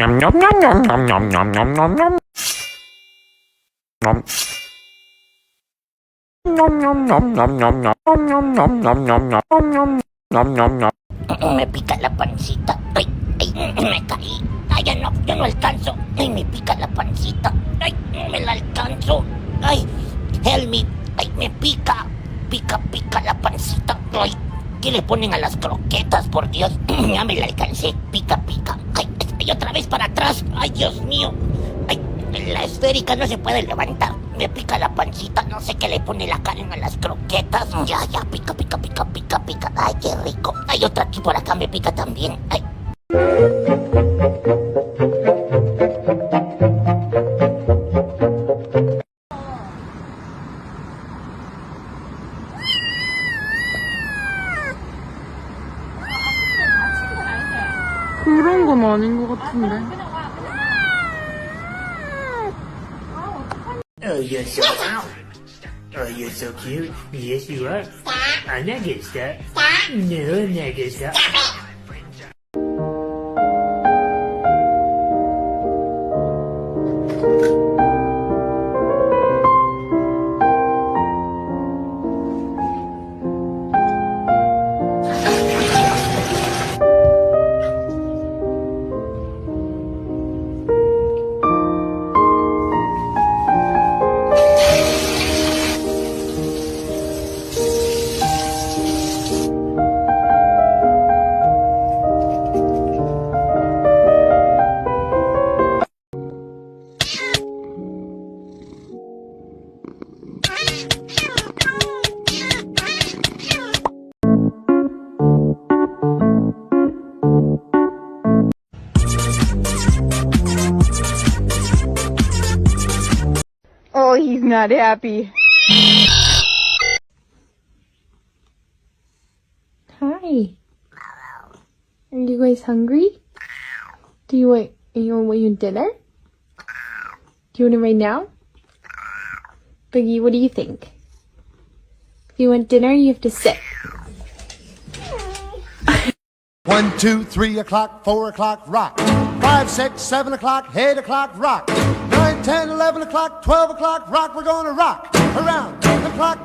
Me pica la pancita. Ay, ay, me caí. Ay, ya no alcanzo. Ay, me pica la pancita. Ay, no me la alcanzo. Ay, help me. Ay, me pica. Pica la pancita. Ay, ¿qué le ponen a las croquetas, por Dios? Ya me la alcancé. Pica. Ay, ay, otra vez para atrás. Ay, Dios mío. Ay, la esférica no se puede levantar. Me pica la pancita. No sé qué le pone la Karen a las croquetas. Ya, pica. Ay, qué rico. Hay otra aquí por acá, me pica también. Ay. 그런 건 아닌 것 같은데. Oh, you're so Oh, you're so cute. Yes, you are. I'm not good stuff. No, I'm not good stuff. Oh, he's not happy. Hi. Are you guys hungry? Do you want dinner? Do you want it right now? Biggie, what do you think? If you want dinner, you have to sit. 1, 2, 3 o'clock, 4 o'clock, rock. 5, 6, 7 o'clock, 8 o'clock, rock. 9, 10, 11 o'clock, 12 o'clock, rock. We're gonna rock around the clock.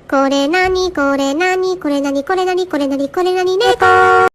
Kore nani, kore nani, kore nani, kore nani, kore nani, kore nani, neko.